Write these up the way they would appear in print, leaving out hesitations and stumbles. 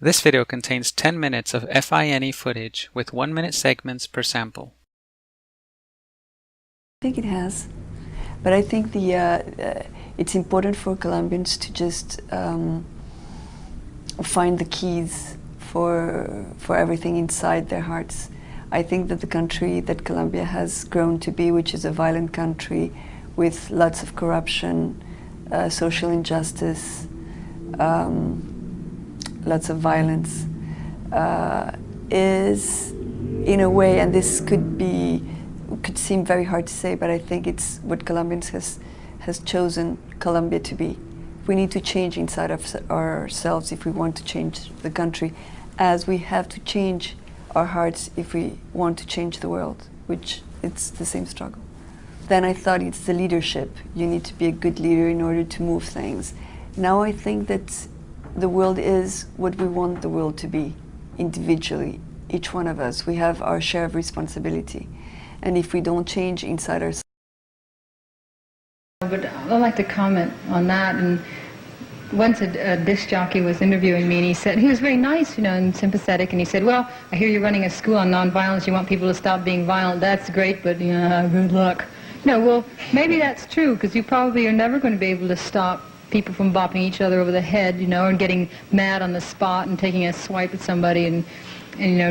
This video contains 10 minutes of FiNe footage with 1-minute segments per sample. I think it has, but I think it's important for Colombians to just find the keys for everything inside their hearts. I think that the country that Colombia has grown to be, which is a violent country with lots of corruption, social injustice, lots of violence, is in a way, and this could seem very hard to say, but I think it's what Colombians has chosen Colombia to be. We need to change inside of ourselves if we want to change the country, as we have to change our hearts if we want to change the world, which it's the same struggle. Then I thought it's the leadership. You need to be a good leader in order to move things. Now I think that the world is what we want the world to be, individually. Each one of us, we have our share of responsibility. And if we don't change inside ourselves. But I'd like to comment on that. And once a disc jockey was interviewing me, and he was very nice, and sympathetic, and he said, well, I hear you're running a school on nonviolence, you want people to stop being violent, that's great, but good luck. Well, maybe that's true, because you probably are never going to be able to stop people from bopping each other over the head, and getting mad on the spot and taking a swipe at somebody and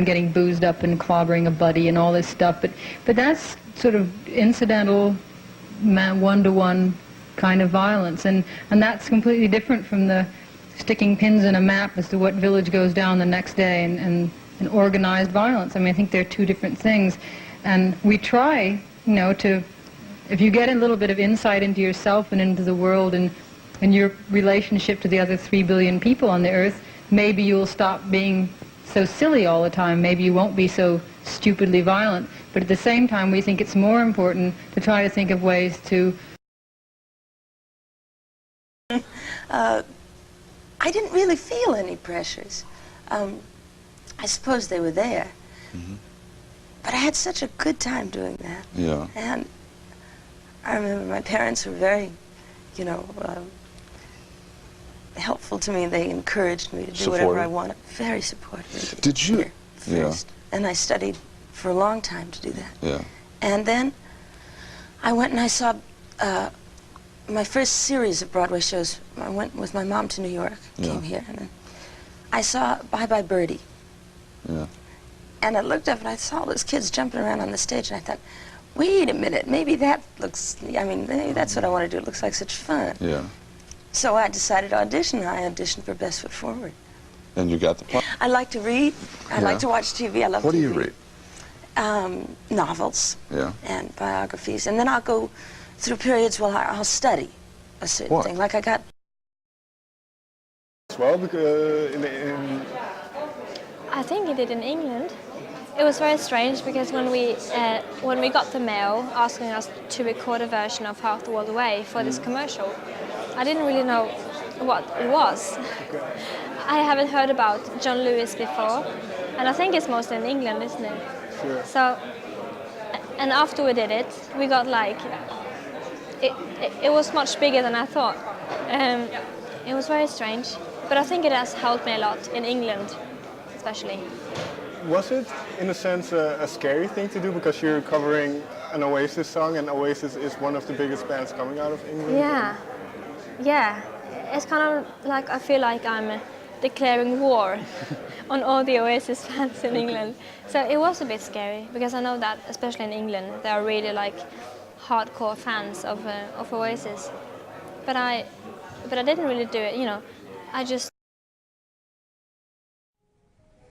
getting boozed up and clobbering a buddy and all this stuff. But that's sort of incidental, one-to-one kind of violence, and that's completely different from the sticking pins in a map as to what village goes down the next day and organized violence. I mean, I think they're two different things, and we try, if you get a little bit of insight into yourself and into the world and your relationship to the other 3 billion people on the earth, maybe you'll stop being so silly all the time. Maybe you won't be so stupidly violent. But at the same time, we think it's more important to try to think of ways to... I didn't really feel any pressures. I suppose they were there. Mm-hmm. But I had such a good time doing that. Yeah. And I remember my parents were very, helpful to me. They encouraged me to do whatever I wanted. Very supportive. Did you? First. Yeah. And I studied for a long time to do that. Yeah. And then I went and I saw my first series of Broadway shows. I went with my mom to New York, came here, and then I saw Bye Bye Birdie. Yeah. And I looked up and I saw all those kids jumping around on the stage, and I thought, wait a minute, maybe that looks, maybe that's what I want to do. It looks like such fun. Yeah. So I decided to audition. I auditioned for Best Foot Forward. And you got the part? I like to read. I like to watch TV. I love TV. What do you read? Novels. Yeah. And biographies. And then I'll go through periods where I'll study a certain thing. Like I got... Well, I think he did in England. It was very strange because when we got the mail asking us to record a version of Half the World Away for this commercial, I didn't really know what it was. I haven't heard about John Lewis before, and I think it's mostly in England, isn't it? Sure. So, and after we did it, we got it was much bigger than I thought. It was very strange, but I think it has helped me a lot in England, especially. Was it, in a sense, a scary thing to do because you're covering an Oasis song, and Oasis is one of the biggest bands coming out of England? Yeah. It's kind of like I feel like I'm declaring war on all the Oasis fans in England. So it was a bit scary because I know that, especially in England, they are really hardcore fans of Oasis. But I didn't really do it. I just.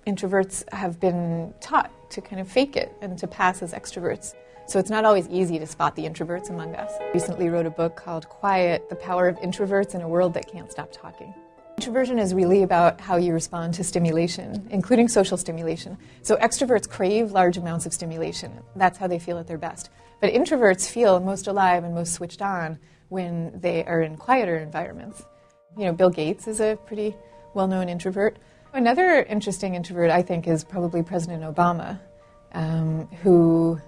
Introverts have been taught to kind of fake it and to pass as extroverts. So it's not always easy to spot the introverts among us. I recently wrote a book called Quiet, The Power of Introverts in a World That Can't Stop Talking. Introversion is really about how you respond to stimulation, including social stimulation. So extroverts crave large amounts of stimulation. That's how they feel at their best. But introverts feel most alive and most switched on when they are in quieter environments. Bill Gates is a pretty well-known introvert. Another interesting introvert, I think, is probably President Obama, who,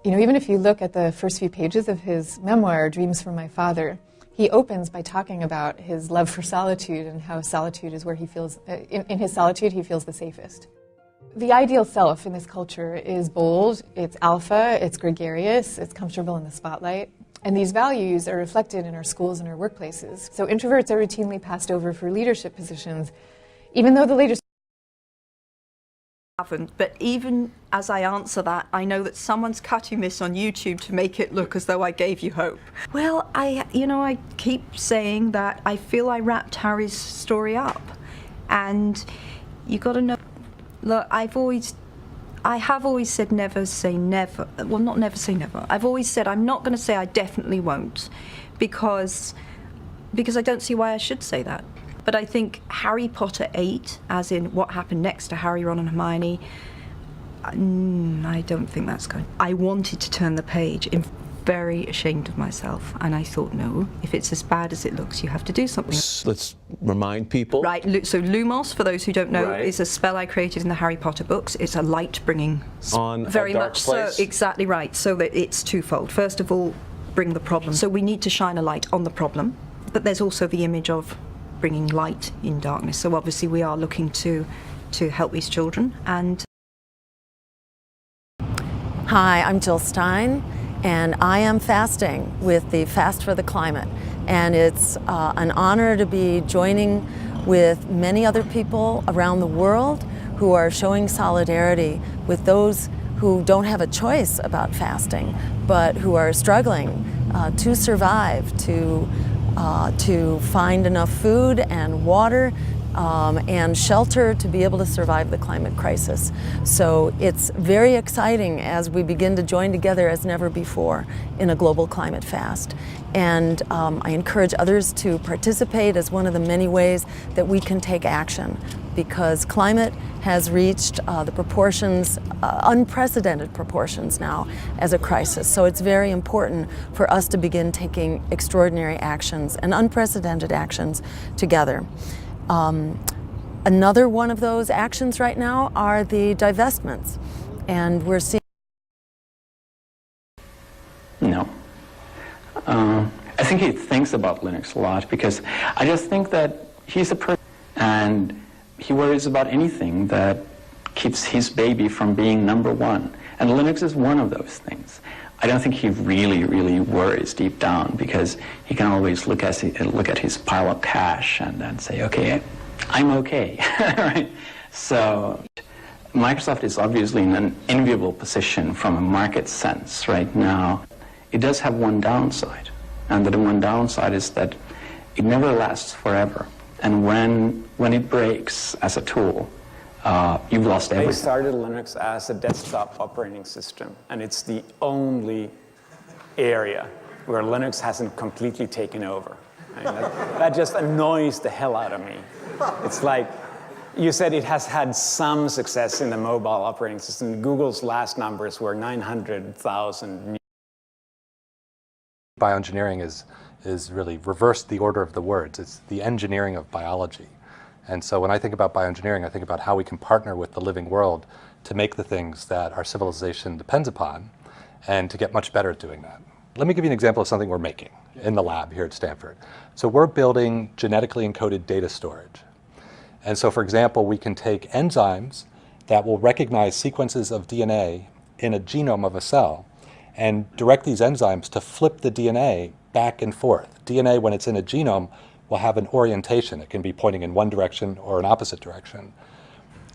even if you look at the first few pages of his memoir, Dreams from My Father, He opens by talking about his love for solitude and how solitude is where he feels, in his solitude, he feels the safest. The ideal self in this culture is bold, it's alpha, it's gregarious, it's comfortable in the spotlight. And these values are reflected in our schools and our workplaces. So introverts are routinely passed over for leadership positions, even though the leaders haven't. But even as I answer that, I know that someone's cutting this on YouTube to make it look as though I gave you hope. Well, I keep saying that I feel I wrapped Harry's story up. And you got to know, look, I have always said never say never. Well, not never say never. I've always said I'm not going to say I definitely won't, because I don't see why I should say that. But I think Harry Potter 8, as in what happened next to Harry, Ron and Hermione, I don't think that's going. I wanted to turn the page. I'm very ashamed of myself, and I thought, no, if it's as bad as it looks, you have to do something. Let's remind people. Right, so Lumos, for those who don't know, Right. is a spell I created in the Harry Potter books. It's a light-bringing On very a dark much place. so, exactly right. So that it's twofold. First of all, bring the problem. So we need to shine a light on the problem, but there's also the image of bringing light in darkness. So obviously we are looking to help these children. And hi, I'm Jill Stein, and I am fasting with the Fast for the Climate. And it's an honor to be joining with many other people around the world who are showing solidarity with those who don't have a choice about fasting, but who are struggling to survive, to find enough food and water and shelter to be able to survive the climate crisis. So it's very exciting as we begin to join together as never before in a global climate fast. And I encourage others to participate as one of the many ways that we can take action, because climate has reached the proportions, unprecedented proportions now as a crisis. So it's very important for us to begin taking extraordinary actions and unprecedented actions together. Another one of those actions right now are the divestments, and we're seeing. No. I think he thinks about Linux a lot, because I just think that he's a person and he worries about anything that keeps his baby from being number one. And Linux is one of those things. I don't think he really, really worries deep down, because he can always look at his pile of cash and then say, okay, I'm okay, right? So Microsoft is obviously in an enviable position from a market sense right now. It does have one downside, and the one downside is that it never lasts forever. And when it breaks as a tool, you've lost everything. They started Linux as a desktop operating system, and it's the only area where Linux hasn't completely taken over. I mean, that just annoys the hell out of me. It's like, you said it has had some success in the mobile operating system. Google's last numbers were 900,000. Bioengineering is really reversed the order of the words. It's the engineering of biology. And so when I think about bioengineering, I think about how we can partner with the living world to make the things that our civilization depends upon, and to get much better at doing that. Let me give you an example of something we're making in the lab here at Stanford. So we're building genetically encoded data storage. And so, for example, we can take enzymes that will recognize sequences of DNA in a genome of a cell and direct these enzymes to flip the DNA back and forth. DNA, when it's in a genome, will have an orientation. It can be pointing in one direction or an opposite direction.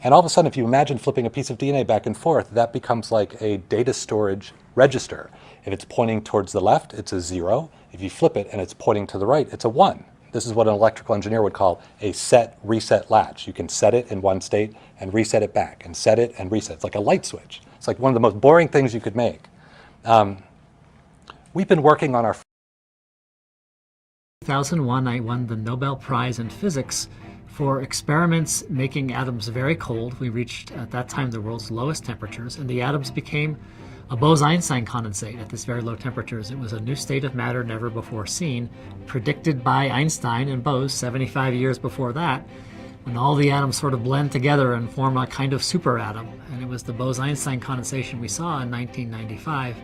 And all of a sudden, if you imagine flipping a piece of DNA back and forth, that becomes like a data storage register. If it's pointing towards the left, it's a 0. If you flip it and it's pointing to the right, it's a 1. This is what an electrical engineer would call a set-reset latch. You can set it in one state and reset it back, and set it and reset. It's like a light switch. It's like one of the most boring things you could make. We've been working on our... 2001, I won the Nobel Prize in Physics for experiments making atoms very cold. We reached, at that time, the world's lowest temperatures, and the atoms became a Bose-Einstein condensate at this very low temperatures. It was a new state of matter never before seen, predicted by Einstein and Bose 75 years before that, when all the atoms sort of blend together and form a kind of superatom. And it was the Bose-Einstein condensation we saw in 1995.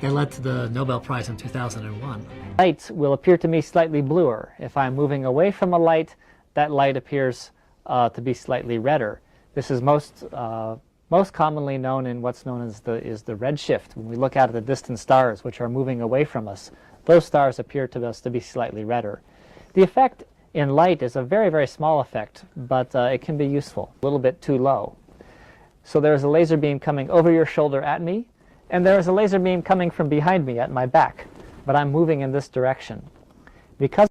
that led to the Nobel Prize in 2001. Light will appear to me slightly bluer. If I'm moving away from a light, that light appears to be slightly redder. This is most commonly known in what's known as the redshift. When we look out at the distant stars which are moving away from us, those stars appear to us to be slightly redder. The effect in light is a very, very small effect, but it can be useful, a little bit too low. So there's a laser beam coming over your shoulder at me, and there is a laser beam coming from behind me at my back, but I'm moving in this direction. Because